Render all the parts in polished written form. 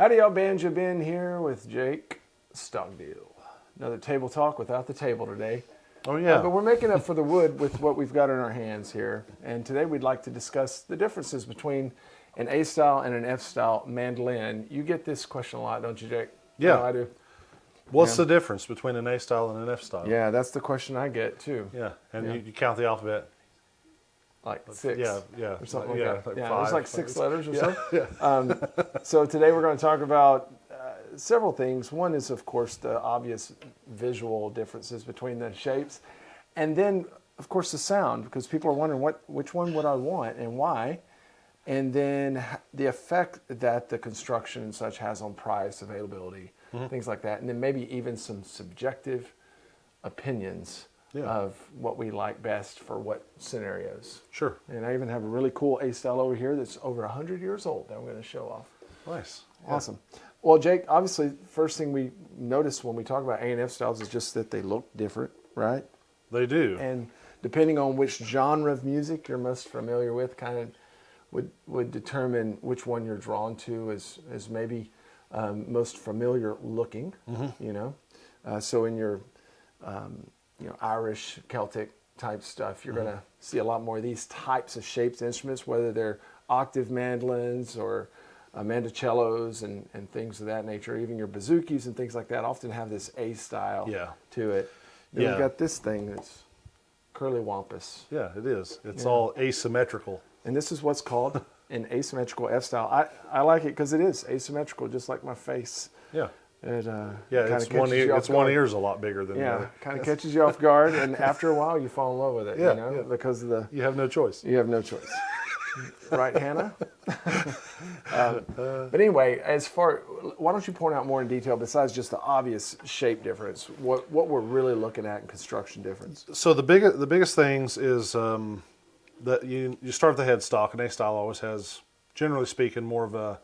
Howdy y'all, Banjo Ben here with Jake Stockdale. Another table talk without the table today. Oh yeah. But we're making up for the wood with what we've got in our hands here. And today we'd like to discuss the differences between an A-style and an F-style mandolin. You get this question a lot, don't you, Jake? Yeah. I do. What's the difference between an A-style and an F-style? Yeah, that's the question I get too. Yeah, and you count the alphabet. Like six. Yeah. Or something yeah, like that. like Yeah, five, there's like six letters or so. Yeah. So today we're going to talk about several things. One is, of course, the obvious visual differences between the shapes. And then, of course, the sound, because people are wondering which one would I want and why. And then the effect that the construction and such has on price, availability, things like that. And then maybe even some subjective opinions of what we like best for what scenarios. Sure. And I even have a really cool A-style over here that's over 100 years old that I'm going to show off. Nice. Awesome. Well, Jake, obviously, first thing we notice when we talk about A and F styles is just that they look different, right? They do. And depending on which genre of music you're most familiar with, kind of would determine which one you're drawn to as maybe most familiar looking. You know, so in your Irish, Celtic type stuff, you're going to see a lot more of these types of shaped instruments, whether they're octave mandolins or mandocellos and things of that nature. Even your bouzouki and things like that often have this A style to it. Then we've got this thing that's curly wampus. Yeah, it is. It's all asymmetrical. And this is what's called an asymmetrical F style. I like it because it is asymmetrical, just like my face. Yeah. It, it's one ear's a lot bigger than the other. Kind of catches you off guard, and after a while you fall in love with it. Yeah, because of the. You have no choice. You have no choice. Right, Hannah? But anyway, why don't you point out more in detail, besides just the obvious shape difference, what we're really looking at in construction difference? So the biggest things is that you start with the headstock. An A-style always has, generally speaking, more of a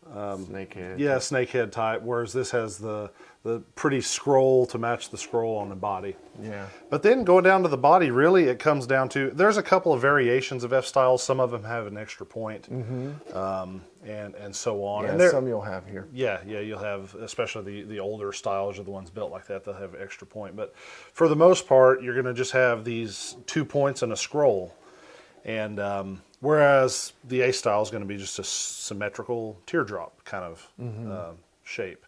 snakehead. Yeah, snakehead type, whereas this has the pretty scroll to match the scroll on the body. Yeah. But then going down to the body, really it comes down to, there's a couple of variations of F-styles. Some of them have an extra point, and so on. Yeah, and some you'll have here. Yeah, you'll have, especially the older styles are the ones built like that, they'll have extra point. But for the most part, you're going to just have these 2 points and a scroll. And whereas the A-style is going to be just a symmetrical teardrop kind of shape.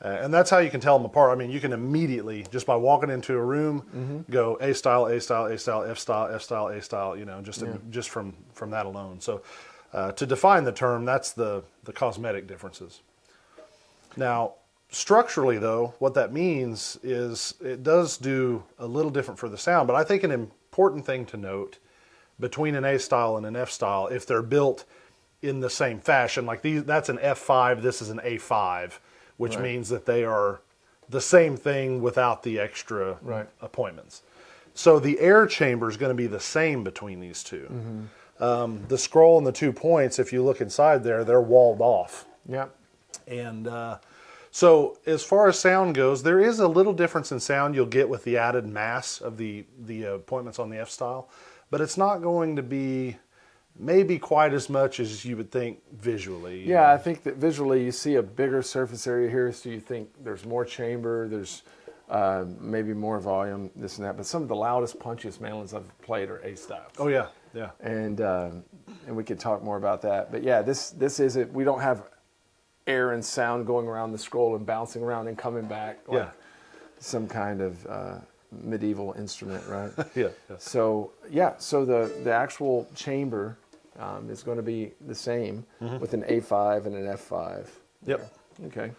And that's how you can tell them apart. I mean, you can immediately, just by walking into a room, go A-style, A-style, A-style, F-style, F-style, A-style, just from that alone. So to define the term, that's the cosmetic differences. Now, structurally, though, what that means is it does do a little different for the sound. But I think an important thing to note between an A-style and an F-style, if they're built in the same fashion, like that's an F5, this is an A5, which means that they are the same thing without the extra appointments. So the air chamber is going to be the same between these two. The scroll and the 2 points, if you look inside there, they're walled off. Yep. And so as far as sound goes, there is a little difference in sound you'll get with the added mass of the appointments on the F-style. But it's not going to be maybe quite as much as you would think visually. Yeah, I think that visually you see a bigger surface area here, so you think there's more chamber, there's maybe more volume, this and that. But some of the loudest, punchiest mandolins I've played are A-styles. Oh yeah. And we could talk more about that. But yeah, this is it. We don't have air and sound going around the scroll and bouncing around and coming back like some kind of medieval instrument, right? So the actual chamber is going to be the same with an A5 and an F5. Yep. Okay.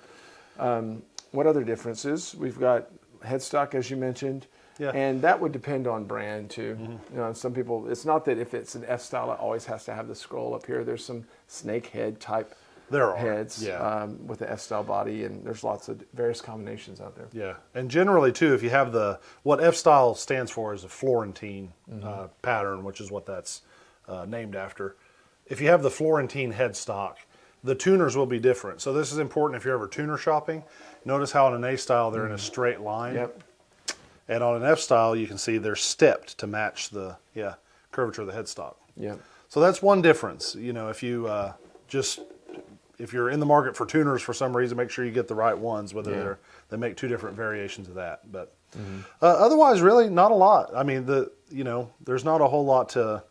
What other differences? We've got headstock, as you mentioned, and that would depend on brand too. Some people, it's not that if it's an F-style, it always has to have the scroll up here. There's some snakehead type heads with the F-style body, and there's lots of various combinations out there. Yeah, and generally too, if you have what F-style stands for is a Florentine pattern, which is what that's named after. If you have the Florentine headstock, the tuners will be different. So this is important if you're ever tuner shopping. Notice how on an A-style they're in a straight line. Yep. And on an F-style you can see they're stepped to match the curvature of the headstock. Yep. So that's one difference. If you if you're in the market for tuners for some reason, make sure you get the right ones, whether they make two different variations of that. But otherwise, really not a lot. I mean, there's not a whole lot to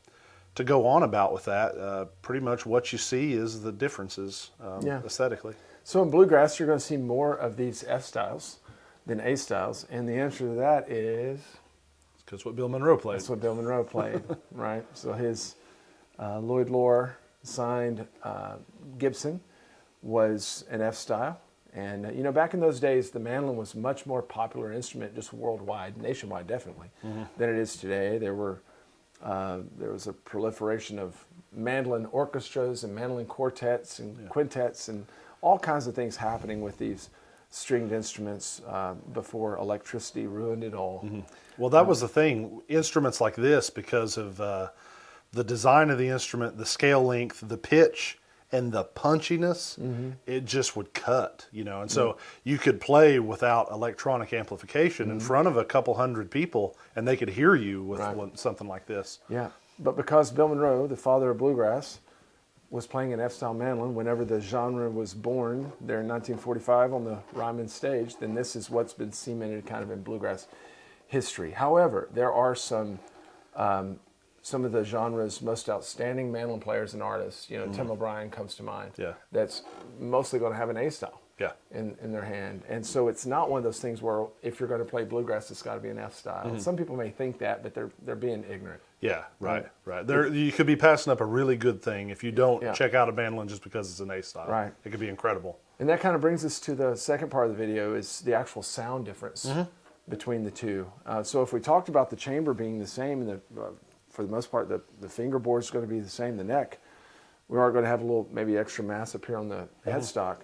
go on about with that. Pretty much what you see is the differences aesthetically. So in bluegrass, you're going to see more of these F styles than A styles, and the answer to that is because what Bill Monroe played. That's what Bill Monroe played, right? So his Lloyd Loar signed Gibson was an F style. And, back in those days, the mandolin was a much more popular instrument just worldwide, nationwide definitely, than it is today. There was a proliferation of mandolin orchestras and mandolin quartets and quintets and all kinds of things happening with these stringed instruments before electricity ruined it all. Well, that was the thing. Instruments like this, because of the design of the instrument, the scale length, the pitch, and the punchiness, it just would cut, And so you could play without electronic amplification in front of a couple hundred people, and they could hear you with something like this. Yeah, but because Bill Monroe, the father of bluegrass, was playing an F-style mandolin whenever the genre was born there in 1945 on the Ryman stage, then this is what's been cemented kind of in bluegrass history. However, there are some of the genre's most outstanding mandolin players and artists. Tim O'Brien comes to mind. Yeah. That's mostly going to have an A style. Yeah. In their hand. And so it's not one of those things where if you're going to play bluegrass, it's got to be an F style. Some people may think that, but they're being ignorant. Yeah, right. You could be passing up a really good thing if you don't check out a mandolin just because it's an A style. Right. It could be incredible. And that kind of brings us to the second part of the video is the actual sound difference between the two. So if we talked about the chamber being the same and for the most part the fingerboard is going to be the same, the neck, we are going to have a little maybe extra mass up here on the headstock.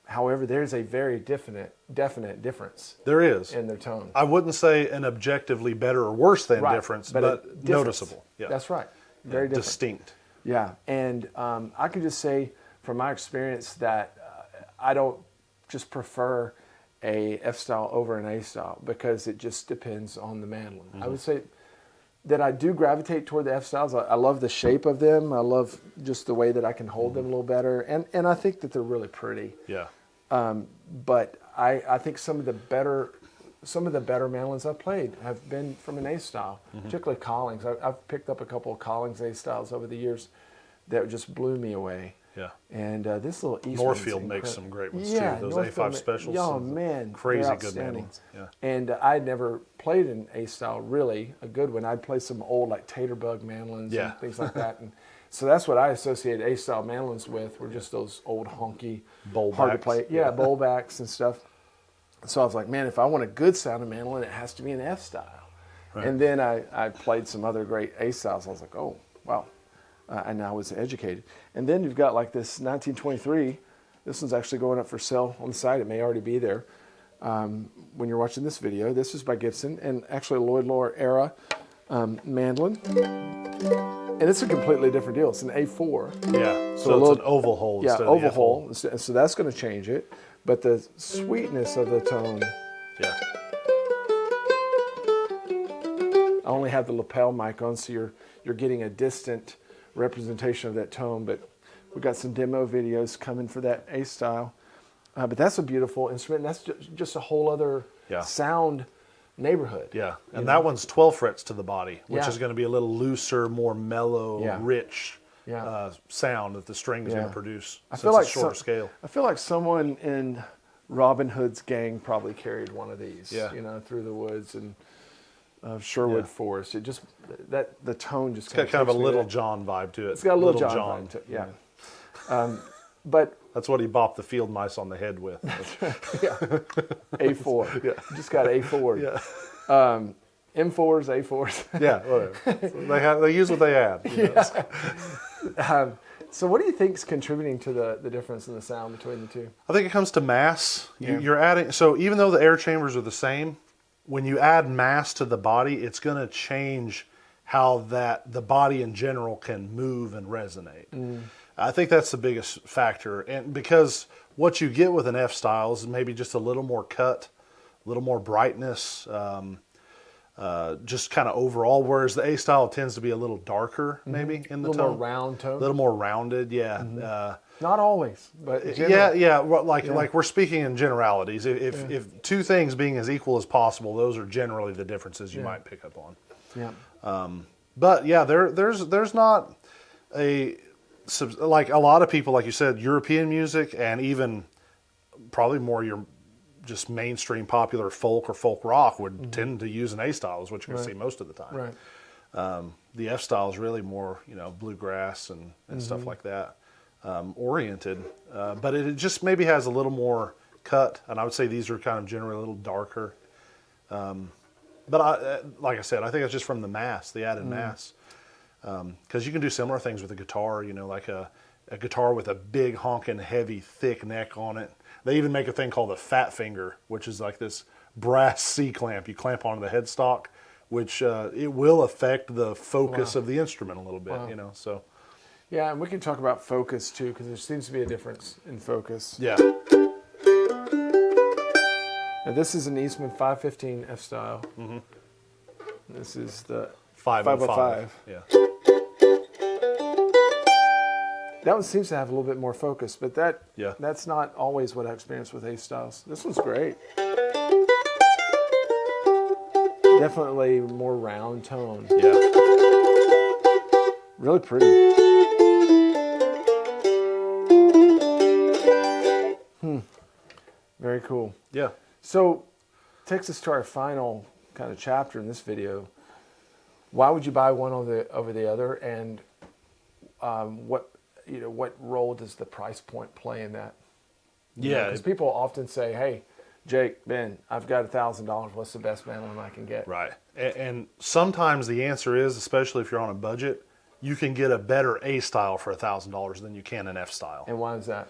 However, there's a very definite difference. There is. In their tone. I wouldn't say an objectively better or worse than difference, but noticeable. Yeah. That's right. Very different. Distinct. Yeah, and I can just say from my experience that I don't just prefer a F style over an A style because it just depends on the mandolin. I would say that I do gravitate toward the F styles. I love the shape of them. I love just the way that I can hold them a little better, and I think that they're really pretty. Yeah. But I think some of the better mandolins I've played have been from an A style, particularly Collings. I've picked up a couple of Collings A styles over the years that just blew me away. Yeah. And this little Eastman's Northfield makes some great ones too. Those A5 specials. Oh man, crazy good mandolins. Yeah. And I'd never played an A style really, a good one. I'd play some old like Taterbug mandolins and things like that. And so that's what I associate A style mandolins with, were just those old honky, bowl hard backs. to play. Yeah, bowl backs and stuff. So I was like, man, if I want a good sounding mandolin, it has to be an F style. Right. And then I played some other great A styles. I was like, oh wow. And I was educated. And then you've got like this 1923. This one's actually going up for sale on the site. It may already be there when you're watching this video. This is by Gibson, and actually a Lloyd Loar era mandolin. And it's a completely different deal. It's an A4. Yeah, so it's an oval hole instead of oval hole. So that's going to change it. But the sweetness of the tone. Yeah. I only have the lapel mic on, so you're getting a distant representation of that tone, but we've got some demo videos coming for that A style. But that's a beautiful instrument, and that's just a whole other sound neighborhood. Yeah, and that one's 12 frets to the body, which is going to be a little looser, more mellow, rich sound that the string is going to produce. I feel like shorter scale. I feel like someone in Robin Hood's gang probably carried one of these, through the woods and Sherwood Forest. It just the tone just got kind of a Little John vibe to it. It's got a Little John vibe to it. Yeah. But that's what he bopped the field mice on the head with. A4. Yeah. Just got A4. Yeah. M4s, A4s. Yeah, whatever. They use what they have. So what do you think is contributing to the difference in the sound between the two? I think it comes to mass. You're adding. So even though the air chambers are the same, when you add mass to the body, it's going to change how the body in general can move and resonate. I think that's the biggest factor. And because what you get with an F style is maybe just a little more cut, a little more brightness, just kind of overall, whereas the A style tends to be a little darker maybe in the tone. A little more round tone. A little more rounded, yeah. Not always, but Yeah, generally. yeah. Well, like we're speaking in generalities. If two things being as equal as possible, those are generally the differences you might pick up on. Yeah. But yeah, there's not like a lot of people, like you said, European music, and even probably more your just mainstream popular folk or folk rock would tend to use an A style, is what you're going to see most of the time. Right. The F style is really more, bluegrass and stuff like that, oriented. But it just maybe has a little more cut, and I would say these are kind of generally a little darker. But like I said, I think it's just from the mass, the added mass. Because you can do similar things with a guitar, like a guitar with a big honking heavy thick neck on it. They even make a thing called a fat finger, which is like this brass C-clamp you clamp onto the headstock, which it will affect the focus of the instrument a little bit, so. Yeah, and we can talk about focus too, because there seems to be a difference in focus. Yeah. Now this is an Eastman 515 F style. Mm-hmm. This is the 505. Yeah. That one seems to have a little bit more focus, but Yeah. that's not always what I experience with A styles. This one's great. Definitely more round tone. Yeah. Really pretty. Very cool. Yeah. So, takes us to our final kind of chapter in this video. Why would you buy one over the other, and what role does the price point play in that? Yeah. Because people often say, "Hey, Jake, Ben, I've got $1,000. What's the best mandolin I can get?" Right. And sometimes the answer is, especially if you're on a budget, you can get a better A style for $1,000 than you can an F style. And why is that?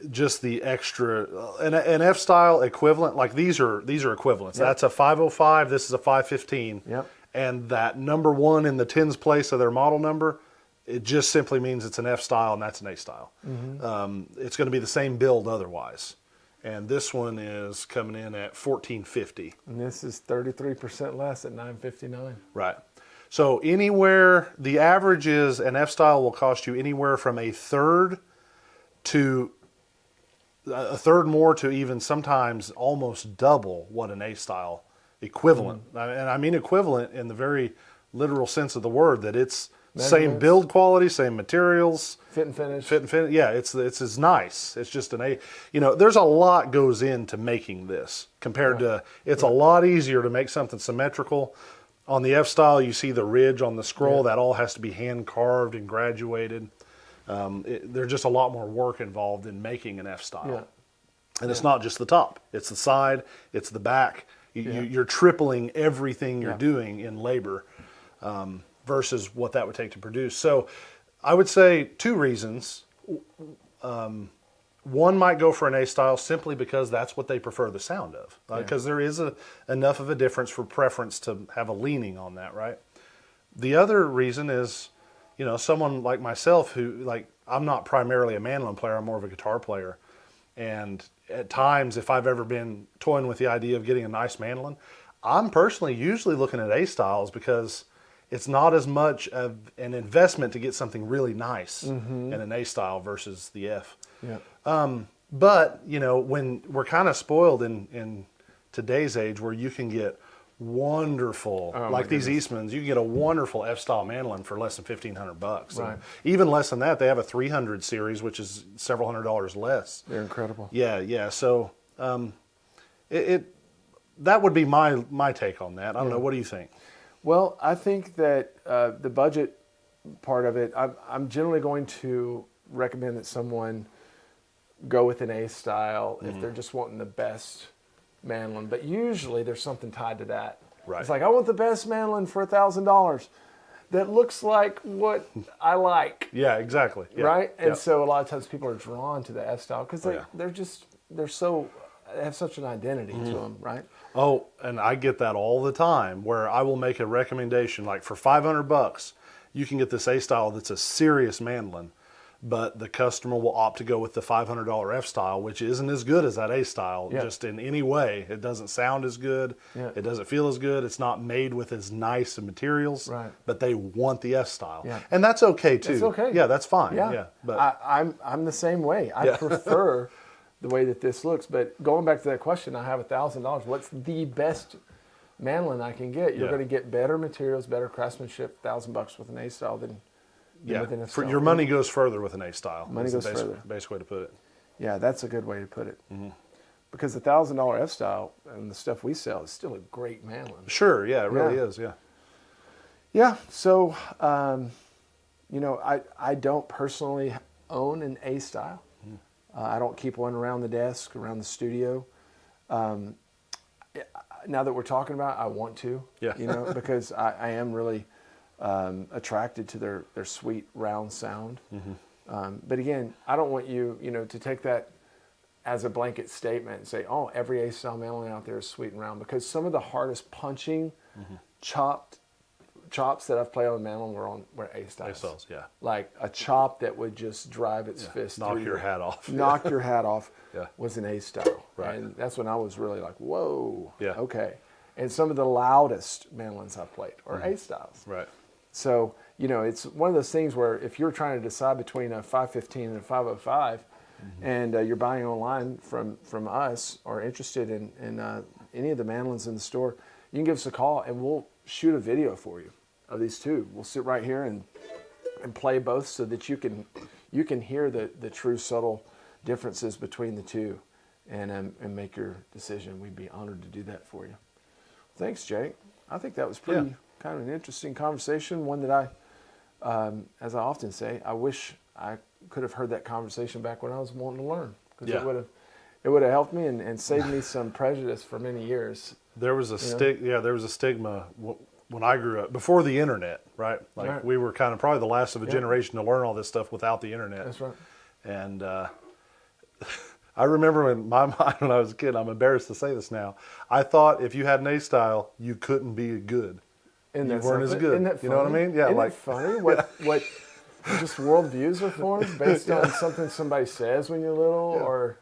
Just the extra, an F style equivalent, like these are equivalents. Yep. That's a 505. This is a 515. Yep. And that number one in the tens place of their model number, it just simply means it's an F style and that's an A style. Mm-hmm. It's going to be the same build otherwise. And this one is coming in at $1,450. And this is 33% less at $959. Right. So anywhere, the average is an F style will cost you anywhere from a third more to even sometimes almost double what an A style equivalent. And I mean equivalent in the very literal sense of the word, that it's same build quality, same materials, Fit and finish. Yeah, it's as nice. It's just an A. There's a lot goes into making this compared to. It's a lot easier to make something symmetrical. On the F style, you see the ridge on the scroll. That all has to be hand carved and graduated. There's just a lot more work involved in making an F style. Yeah. And it's not just the top. It's the side. It's the back. You're tripling everything you're doing in labor versus what that would take to produce. So I would say two reasons. One might go for an A style simply because that's what they prefer the sound of. Because there is enough of a difference for preference to have a leaning on that, right? The other reason is, someone like myself who, I'm not primarily a mandolin player, I'm more of a guitar player. And at times, if I've ever been toying with the idea of getting a nice mandolin, I'm personally usually looking at A styles because it's not as much of an investment to get something really nice in an A style versus the F. Yeah. But, when we're kind of spoiled in today's age where you can get wonderful, these Eastmans, you can get a wonderful F-style mandolin for less than $1,500. Right. And even less than that, they have a 300 series, which is several $100s less. They're incredible. Yeah. So that would be my take on that. I don't know. What do you think? Well, I think that the budget part of it, I'm generally going to recommend that someone go with an A style if they're just wanting the best mandolin. But usually there's something tied to that. Right. It's like, I want the best mandolin for $1,000 that looks like what I like. Yeah, exactly. Yeah. Right? And Yeah. so a lot of times people are drawn to the F style because they have such an identity to them, right? Oh, and I get that all the time where I will make a recommendation, like for $500, you can get this A style that's a serious mandolin. but the customer will opt to go with the $500 F style, which isn't as good as that A style, just in any way. It doesn't sound as good. Yeah. It doesn't feel as good. It's not made with as nice of materials, Right. but they want the F style. Yeah. And that's okay too. It's okay. Yeah, that's fine. Yeah, Yeah. But I'm the same way. I prefer the way that this looks. But going back to that question, I have $1,000. What's the best mandolin I can get? You're going to get better materials, better craftsmanship, $1,000 with an A style than with an F style. Your money goes further with an A style. Money goes further. Basic way to put it. Yeah, that's a good way to put it. Because the $1,000 F style and the stuff we sell is still a great mandolin. Sure. Yeah, it really is. Yeah. Yeah. So, I don't personally own an A style. I don't keep one around the desk, around the studio. Now that we're talking about it, I want to, because I am really attracted to their sweet round sound. But again, I don't want you, to take that as a blanket statement and say, oh, every A style mandolin out there is sweet and round, because some of the hardest punching, chops that I've played on the mandolin were A styles. A styles, yeah. Like a chop that would just drive its fist knock through your hat off. Knock your hat off Yeah. was an A style. Right. And that's when I was really like, whoa, Yeah. okay. And some of the loudest mandolins I've played are A styles. Right. So, it's one of those things where if you're trying to decide between a 515 and a 505, and you're buying online from us or interested in any of the mandolins in the store, you can give us a call and we'll shoot a video for you of these two. We'll sit right here and play both so that you can hear the true subtle differences between the two and make your decision. We'd be honored to do that for you. Thanks, Jake. I think that was pretty kind of an interesting conversation, one that I, as I often say, I wish I could have heard that conversation back when I was wanting to learn, because it would have helped me and saved me some prejudice for many years. There was a stigma when I grew up, before the internet, right? Like we were kind of probably the last of a generation to learn all this stuff without the internet. That's right. And I remember in my mind when I was a kid, I'm embarrassed to say this now, I thought if you had an A style, you couldn't be good. You weren't as good. Isn't you know what I mean? Yeah. Isn't it funny what just worldviews are formed based on something somebody says when you're little,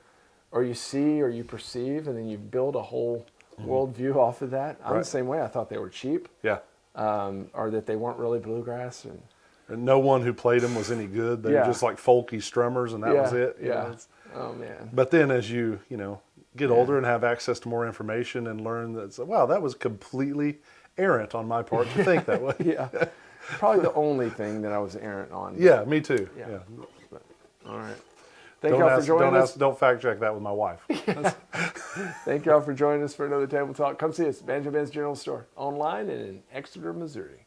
or you see or you perceive, and then you build a whole worldview off of that. I'm the same way. I thought they were cheap. Yeah. Or that they weren't really bluegrass, and no one who played them was any good. They were just like folky strummers, and that was it. Yeah. Oh man. But then as you get older and have access to more information and learn that, wow, that was completely errant on my part to think that way. Yeah. Probably the only thing that I was errant on. Yeah, me too. Yeah. But, all right. Thank y'all for joining us. Don't fact check that with my wife. Thank y'all for joining us for another Table Talk. Come see us, Banjo Band's General Store, online and in Exeter, Missouri.